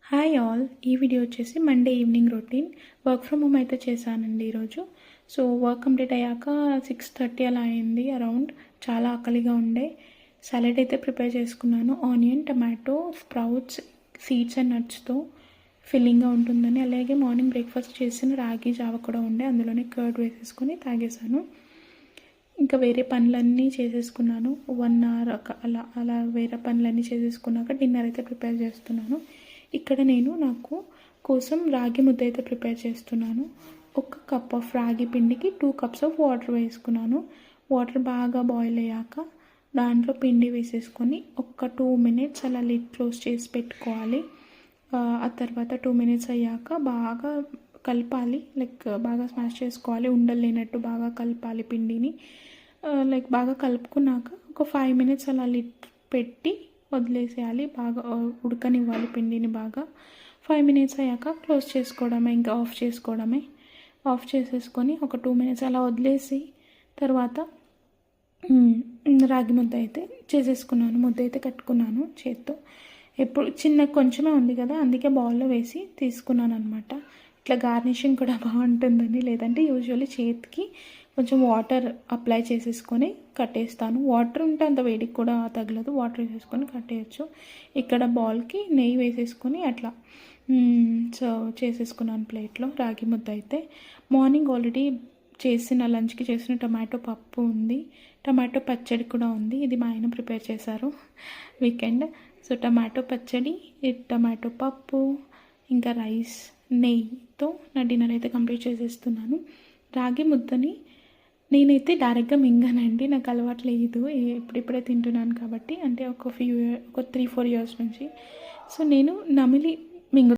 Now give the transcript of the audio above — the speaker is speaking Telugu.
Hi all. ఈ వీడియో వచ్చేసి Monday evening routine. Work from home అయితే చేశానండి ఈరోజు. సో వర్క్ కంప్లీట్ అయ్యాక 6:30 అలా అయింది అరౌండ్. చాలా ఆకలిగా ఉండే. సాలెడ్ అయితే ప్రిపేర్ చేసుకున్నాను. Onion, tomato, sprouts, seeds and నట్స్తో ఫిల్లింగ్గా ఉంటుందని. అలాగే మార్నింగ్ బ్రేక్ఫాస్ట్ చేసిన రాగి జావ కూడా ఉండే, అందులోనే కర్డ్ వేసేసుకొని తాగేశాను. ఇంకా వేరే పనులన్నీ చేసేసుకున్నాను. 1 అవర్ అలా అలా వేరే పనులన్నీ చేసేసుకున్నాక డిన్నర్ అయితే ప్రిపేర్ చేస్తున్నాను. ఇక్కడ నేను నాకు కోసం రాగి ముద్ద అయితే ప్రిపేర్ చేస్తున్నాను. 1 కప్ ఆఫ్ రాగి పిండికి 2 కప్స్ ఆఫ్ వాటర్ వేసుకున్నాను. వాటర్ బాగా బాయిల్ అయ్యాక దాంట్లో పిండి వేసేసుకొని ఒక 2 మినిట్స్ అలా లిడ్ క్లోజ్ చేసి పెట్టుకోవాలి. ఆ తర్వాత 2 మినిట్స్ అయ్యాక బాగా కలపాలి, బాగా స్మాష్ చేసుకోవాలి. ఉండలు లేనట్టు బాగా కలపాలి పిండిని. బాగా కలుపుకున్నాక ఒక 5 మినిట్స్ అలా లిడ్ పెట్టి వదిలేసేయాలి. బాగా ఉడకనివ్వాలి పిండిని. బాగా 5 మినిట్స్ అయ్యాక క్లోజ్ చేసుకోవడమే, ఇంకా ఆఫ్ చేసుకోవడమే. ఆఫ్ చేసేసుకొని ఒక 2 మినిట్స్ అలా వదిలేసి తర్వాత రాగి ముద్ద అయితే చేసేసుకున్నాను. ముద్ద అయితే కట్టుకున్నాను చేత్తో. ఎప్పుడు కొంచెమే ఉంది కదా, అందుకే బౌల్లో వేసి తీసుకున్నాను అనమాట. ఇట్లా గార్నిషింగ్ కూడా బాగుంటుందని. లేదంటే యూజువల్లీ చేతికి కొంచెం వాటర్ అప్లై చేసేసుకొని కట్టేస్తాను. వాటర్ ఉంటే అంత వేడికి కూడా తగలదు. వాటర్ వేసేసుకొని కట్టేయచ్చు. ఇక్కడ బౌల్కి నెయ్యి వేసేసుకొని అట్లా సర్వ్ చేసేసుకున్నాను ప్లేట్లో రాగి ముద్ద అయితే. మార్నింగ్ ఆల్రెడీ లంచ్కి చేసిన టమాటో పప్పు ఉంది, టమాటో పచ్చడి కూడా ఉంది. ఇది మా ఆయన ప్రిపేర్ చేశారు వీకెండ్. సో టమాటో పచ్చడి, టమాటో పప్పు, ఇంకా రైస్, నెయ్యితో నా డిన్నర్ అయితే కంప్లీట్ చేసేస్తున్నాను. రాగి ముద్దని నేనైతే డైరెక్ట్గా మింగానండి, నాకు అలవాటు లేదు. ఇప్పుడిప్పుడే తింటున్నాను కాబట్టి, అంటే ఒక 3-4 ఇయర్స్ నుంచి. సో నేను నమిలి